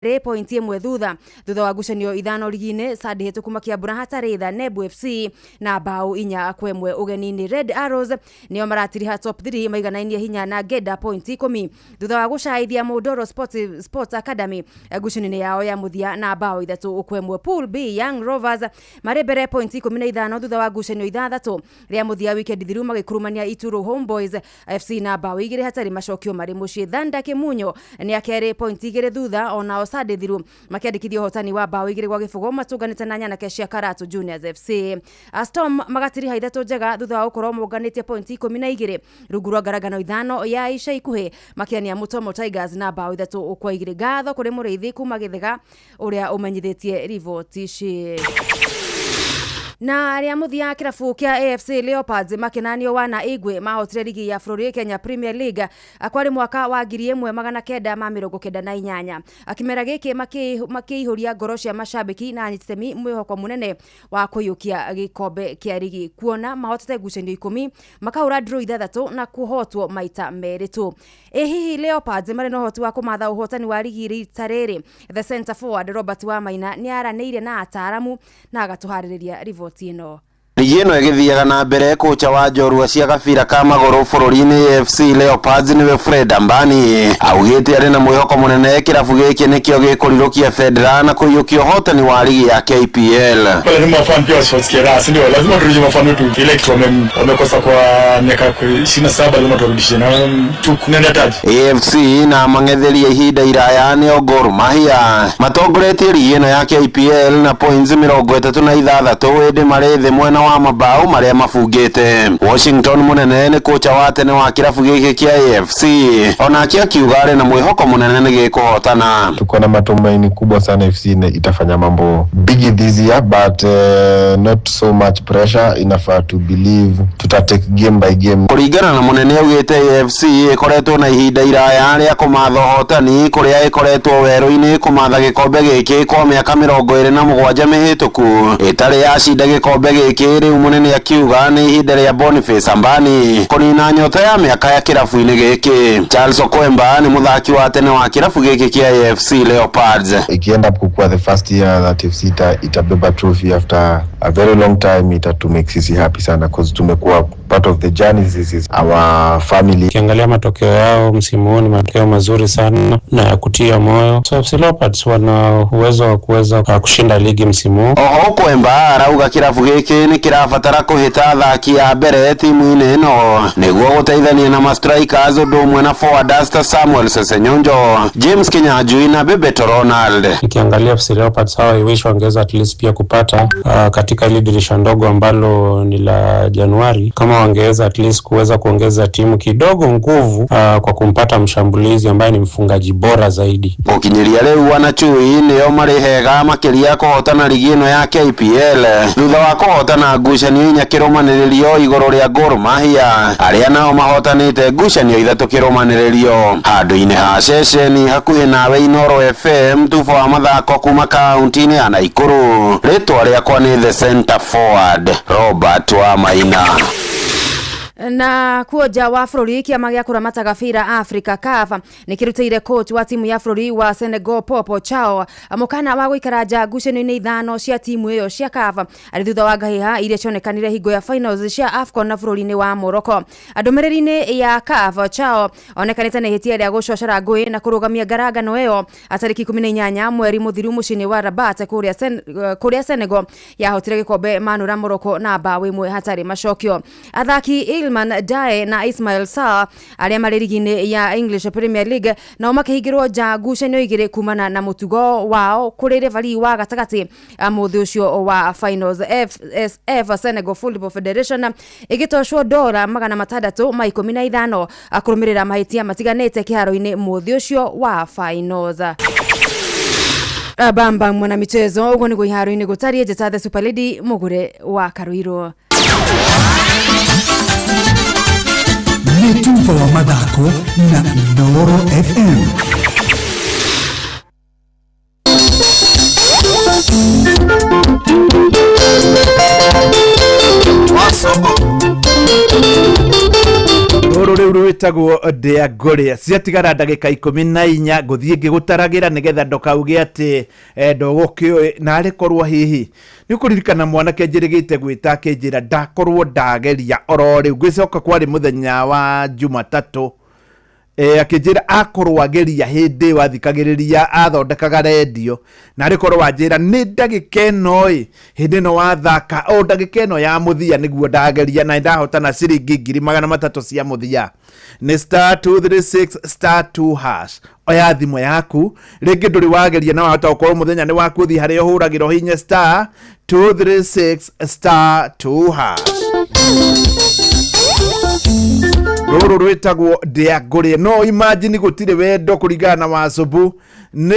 pointi imwe thutha wa ngucanio ithano ligine Sadi hetukuma Kiambura Hataritha Nebu FC na bao 4-1 ugenini. Red Arrows nio maratiriha top 3 maiganainie hinya na Geda pointi 10 thutha wa gucaithia Modoro Sports Academy ngucanio yao ya muthia na bao 3-1. Pool B Young Rovers marebere pointi 15 thutha wa ngucanio ithathatu ria muthia weekend thiru magikurumania Ituru Homeboys FC na bao 2 hatari macokio mari mucii. Thanda Kimunyo ni akere pointi 2 thutha ona Sadi thiru makiandikithio hotani wa bao 2 gwa gibugo matunganite na Nyana Keshia Karatu Juniors FC. Storm magatiri haithatu njega thutha wa ukorwo munganitie pointi 12 rungu rwa ngaragano ithano ya ica ikuhe makiania Mutomo Tigers na bao 3-2. Gatho kuri Muriithi kuma Githega uria umenyithitie rivoti na aria muthia kirabu kia AFC Leopards makenanio wana Igwe mahotire ligi ya Florida Kenya Premier League akwari mwaka wa 1998 akimera giki makiihuria ngoro cia mashabiki na nyitemi mwihoko munene wa kuyukia gikombe kia ligi kuona mahotete ngucanio 10 makahura draw 3 na kuhotwo maita meritu. Hihi Leopards mari no hoti wa kumatha uhotani wa ligi rita riri. The center forward Robert Wamaina ni aranĩire na ataramu na agatuharĩrĩria rivoti ino. Ligi ino igithiaga na mbere kocha wa njorua cia gabira ka maguru bururi-ini AFC Leopards niwe Fred Ambani augite ari na mwihoko munene kirabu giki nikio gikurirukia Federa na kuyukia hotani wa ligi ya KPL. Pale ni mafan pia sports si ndio lazima turudishe mafano tu ile kitu wamekosa kwa miaka 27 lazima turudishe na tukunenda taji. AFC na mangetheria ihinda iraya ni Gor Mahia matongoretie ligi ino ya KPL na points 36 wende marethe mwena wa mabao maria mafungite. Washington munene ni kocha wa tene wa kirabu giki kia AFC ona akiuga ari na mwihoko munene ni gikuhotana. Tuko na matumaini kubwa sana FC itafanya mambo big this year but not so much pressure, enough to believe tutatake game by game. Kuringana na munene ugite AFC ikoretwo na ihinda iraya ria kumatha hotani kuria ikoretwo weru-ini kumatha gikombe giki kwa miaka 27 mihituku itari yacinda gikombe giki. Riu munene akiuga ni ihinda ria Boniface Ambani kunina nyota ya miaka ya kirabu-ini giki. Charles Okwemba ni muthaki wa tene wa kirabu giki kia AFC Leopards. Ikienda kukua the first year that FC itabeba trophy after a very long time, to make sisi happy sana because tumekuwa part of the journey. This is our family. Kiangalia matokeo yao msimu huu ni matokeo mazuri sana na ya kutia moyo. So FC Leopards wana uwezo wa kuweza kushinda ligi msimu huu. Okwemba arauga kirabu giki ni kirabatara kuhita athaki a mbere timu-ini ino niguo guteithania na ma strikers ndumwe na forward Samuel Sesenyonjo, James Kinyanjui na Bebeto Ronald. Nikiangalia FC Leopards hawa I wish wangeza at least pia kupata katika ile dirisha ndogo ambalo ni la Januari, kama wangeweza at least kuweza kuongeza timu kidogo nguvu kwa kumpata mshambulizi ambaye ni mfungaji bora zaidi. Ukinyiria leo wanachui nio marihega makiria kuhotana ligi ino ya KPL thutha wa kuhotana ngucanio 4 kiromaniririo iguru ria Gor Mahia aria nao mahotanite ngucanio 3 kiromaniririo. Handu-ini ha ceceni hakuhi nawe Inoro FM tufa wa mathako kuma kaunti-ini ya Naikuru. Ritwa riakwa ni the center forward Robert Wamaina. Na kuoja wa Flori kiama gya kuramata gabira Africa CAF nikirutire coach wa timu ya Flori wa Senegal Popo Chao amukana wa guikaraja ngucanio-ini ithano cia timu iyo cia CAF ari thutha wa ngahiha iria cionekanire hingo ya finals cia AFCON na Flori-ini wa Morocco. Ndumiriri-ini ya CAF Chao onekanite na ihitia ria gucocera ngui na kurugamia ngaragano iyo atariki 18 mweri muthiru mucini wa Rabat kuria Senegal yahotire gikombe manura Morocco na bao 1 hatari macokio. Athaki Ilman Dae na Ismail Sarr aria marigine ya English Premier League na makihingirwo nja ngucanio 2 kumana na mutugo wao kuri referee wa gatagati muthi ucio wa finals. FSF Senegal Football Federation igitoshwo dola $615 akurumirira mahitia matiganete kiharo-ini muthi ucio wa finals. Bamba mwana michezo ugo ni iharo-ini gutarie jeta the Super Lady mugure wa Karuiro. Tufa wa madako na Noro FM. Noro rwetagwo Ndiangũrĩa ciatigara ndagĩka 14 gũthiĩ ngĩgũtaragira nigetha ndokauge ati ndogũkĩoĩ na arĩ korwo hihi nĩ kũririkana mwanake njĩrĩgĩte gwĩta kĩnjĩra ndakorwo ndageria oro rĩu ngĩcoka kwarĩ mũthenya wa Jumatatũ akĩnjĩra akorwo ageria hĩndĩ wathikagĩrĩria athondekaga redio na arĩ korwo wanjĩra nĩ ndagĩka ĩno hĩndĩ ĩno wathaka o ndagĩka ĩno ya mũthia nĩguo ndageria na ndahotana ciringi 300 cia mũthia nĩ *236*2# oya thimũ yaku rĩngĩ ndũrĩ wageria na wahota gũkorwo mũthenya nĩ waku ũthiĩ harĩa ũhũragĩrwo hinya *236*2#. Rũrũ rwĩtagwo Ndiangũrĩa no imagine gũtirĩ wendo kũringana na Wacubu nĩ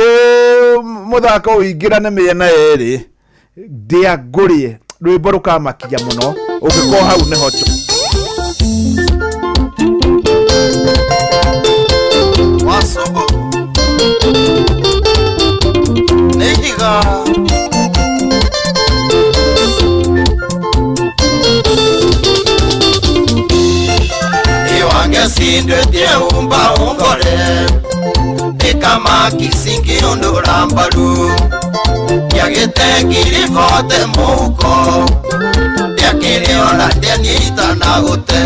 mũthako ũingĩrane mĩena yerĩ Ndiangũrĩa rwĩmbo rũkamakia mũno ũngĩkorwo hau nĩ hoto Wacubu nĩhiga sindwetie umba ungore ekama kisingi ondora mbaru yagete kirifote muko yakiriona tenita nagote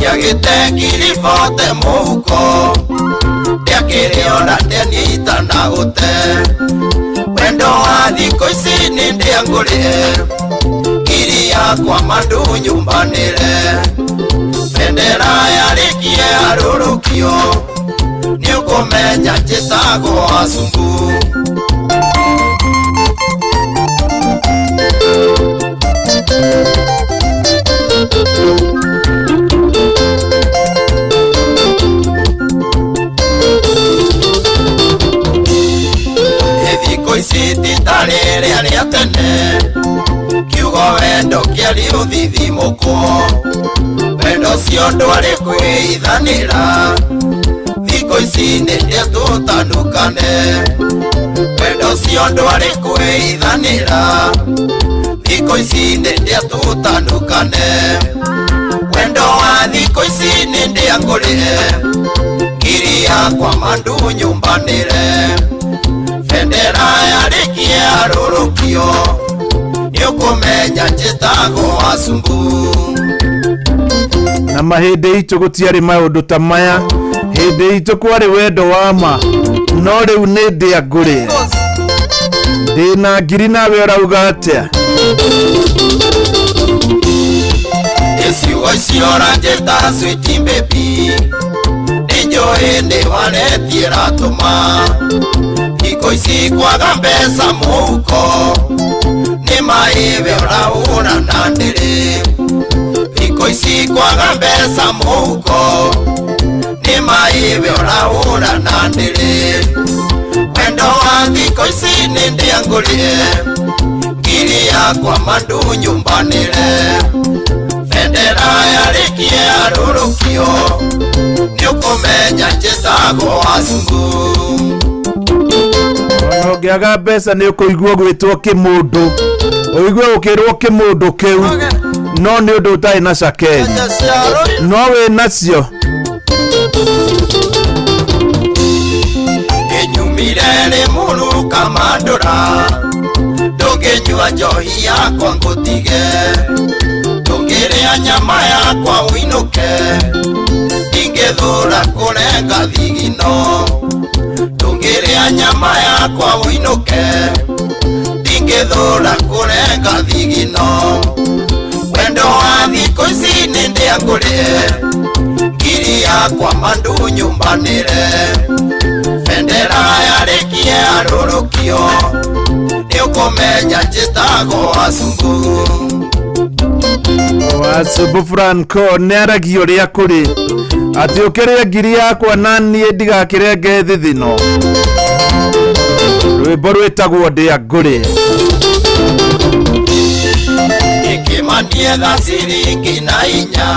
yagete kirifote muko yakiriona tenita nagote wendo adiko isini Ndiangũrĩa kiria kwa mandu nyumbanire bendera yarikie arurukio ni ukumenya njĩtagwo Wacubu ithiko ici titarĩrĩa rĩa tene kiugo wendo kĩarĩ ũthithimũkwo wendo cio ndwarĩ kwĩithanĩra thikũ ici nĩndĩ tũtanũkane wendo cio ndwarĩ kwĩithanĩra thikũ ici nĩndĩ tũtanũkane wendo wa thikũ ici nĩ Ndiangũrĩa ngiri yakwa mandu nyumbanĩre bendera yarĩkie arũrũkio nĩ ũkũmenya njĩtagwo Wacubu na mahĩndĩ itũ gũtiarĩ maũndũ ta maya hĩndĩ itũ kwarĩ wendo wa ma no rĩu nĩ Ndiangũrĩa ndĩna ngiri nawe ũrauga atĩa ciugo icio ũranjĩta sweet baby nĩnjũĩ nĩ wanetie ratũma thikũ ici kwaga mbeca mũhuko nĩ maĩve ũrahũra na ndĩrĩ thikũ ici kwaga mbeca mũhuko nĩ maĩve ũrahũra na ndĩrĩ wendo wa thikũ ici nĩ Ndiangũrĩa ngiri yakwa mandu nyumbanĩre bendera yarĩkie arũrũkio nĩ ũkũmenya njĩtagwo Wacubu ũngĩaga mbeca nĩ ũkũigua gwĩtwo kĩmũndũ ũigua gũkĩrwo kĩmũndũ kĩu no nĩ ũndũ ũtarĩ na cakeri no wĩ nacio ĩnyumire nĩ mũru kamandũra ndũngĩnyua njohi yakwa ngũtige ndũngĩrĩa nyama yakwa ũinũke ingĩthũra kũrenga thigino ndũngĩrĩa nyama yakwa ũinũke ingĩthũra kũrenga thigino wendo wa thikũ ici nĩ Ndiangũrĩa ngiri yakwa mandu nyumbanĩre bendera yarĩkie arũrũkio nĩ ũkũmenya njĩtagwo Wacubu Wacubu Franco nĩ aragio rĩa kũrĩ atĩ ũkĩrĩa ngiri yakwa na niĩ ndigakĩrenge thithino rwĩmbo rwĩtagwo Ndiangũrĩa ikĩmanie tha ciringi na inya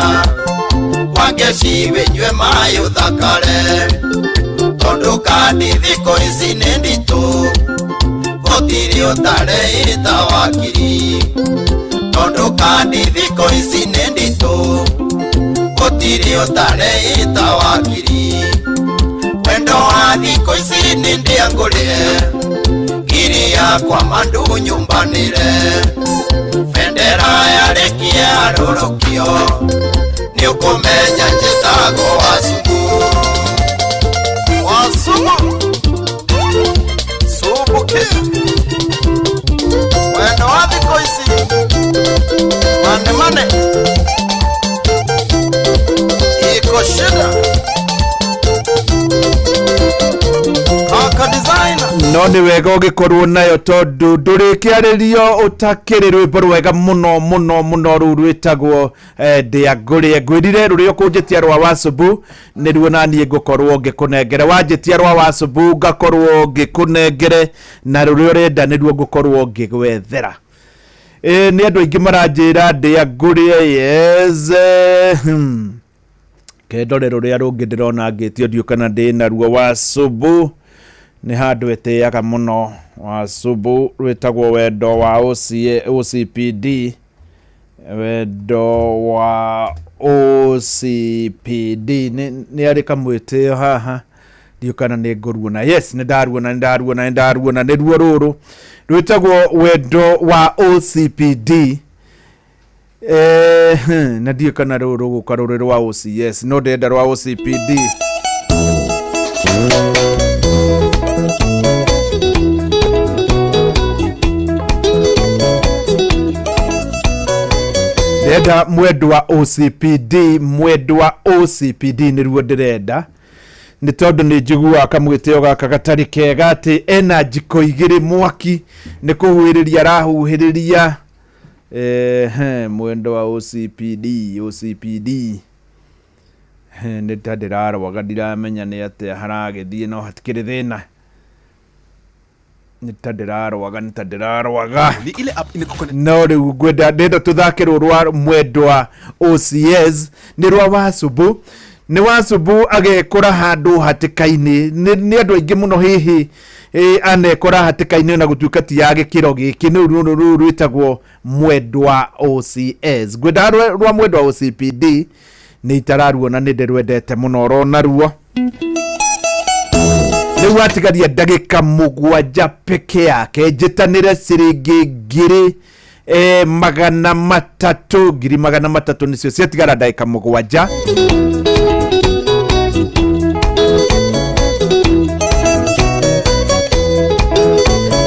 wangeci wĩnyue maĩ ũthakare tondũ kandi thikũ ici nĩ nditũ gũtirĩ ũtareĩta wakiri tondũ kandi thikũ ici nĩ nditũ gutiri utare ita wakiri wendo wa thiko ici ni ndia ngurie ngiri yakwa mandu nyumbanire bendera yarekie arurukio ni ukumenya njitago Wasumu Subuke wendo wa thiko ici mane iko shida kaka designer no ni wega ugikorwo nayo tondu ndurikiaririo utakiri rwimbo rwega muno rwitagwo ndia ngurie ngwirire rurio kunjitia rwa Wasubu ni ruo nanie ngukorwo ngikunengere wanjitia rwa Wasubu ngakorwo ngikunengere na rurio renda ni ruo ngukorwo ngigwethera ni andu aingi maranjira ndia ngurie yes kendore ruria rungi ndirona ngitio ndio kana ndina ruo Wasubu ni handu etiaga muno Wasubu rwitagwo wendo wa OCPD wendo wa OCPD ni ari kamwitio haha ndio kana ni nguruona yes ni ndaruona ni ruo ruru rwitagwo wendo wa OCPD na ndio kana ruru gukaruriro wa OCS no ndenda rwa OCPD ndenda mwedu wa OCPD ni ruo ndirenda ni tondu ni njigua kamwitio gaka gatari kega ati energy koigire mwaki ni kuhuiriria rahuhiriria mwendo wa OCPD ni tadirarwaga ndiramenya ni ate haragithie no hatikiri thina ni tadirarwaga ile app imekoko no riu gwenda ndenda tuthakirwo rwa mwendo wa OCS ni rwa Wasubu ni Wasubu agekora handu hatikaini ni andu aingi muno hihi anekora hatikaini na gutukati ya gikiro giki ni rwitagwo mwendo wa OCS gwenda rwa mwendo wa OCPD ni itararuona ni ndirwendete muno ro naruo ni watigaria ndagika mugwanja peke yake njitanire ciringi ngiri magana matatu nicio ciatigara ndagika mugwanja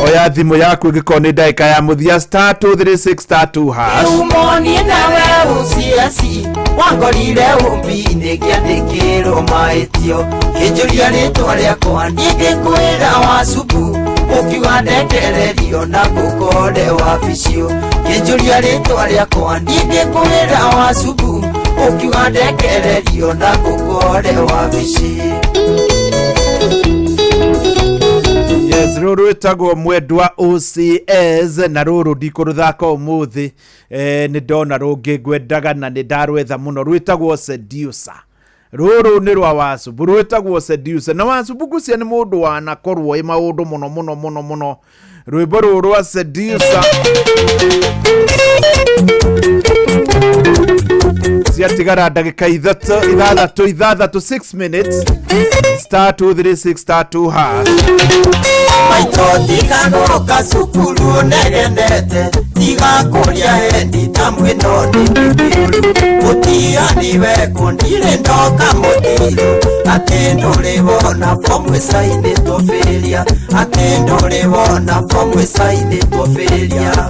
oya thimu yaku giko ni ndagika ya muthia *236*2# umoni nawe uciaci wangorire umbi-inĩ kĩandĩkĩrwo mahĩtio kĩnjũria rĩtwa rĩakwa ndingĩkwĩra Wasubu ũkiuga ndendererio na ngũkore wabicio kĩnjũria rĩtwa rĩakwa ndingĩkwĩra Wasubu ũkiuga ndendererio na ngũkore wabici yes ruru rwitagwo mwendo wa OCS na ruru ndikuruthaka umuthi ni ndona rungi ngwendaga na ni ndarwetha muno rwitagwo Seducer ruru ni rwa Wasubu rwitagwo Seducer na Wasubu gucia ni mundu wanakorwo i maundu muno rwimbo ruru rwa Seducer ciatigara ndagika ithathatu 6 minutes *236*2# maito tiganoka cukuru negenete tigakuria hendi tamwe noni mutianiwe kundire ndoka mutiro atenduribona pomwe saini tofelia atenduribona pomwe saini tofelia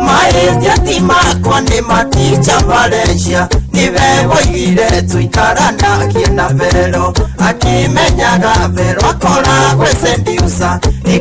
maiti makwa ni maticha Valencia niwe woigire tuikaranagie na Vero akimenyaga Vero akoragwo Seducer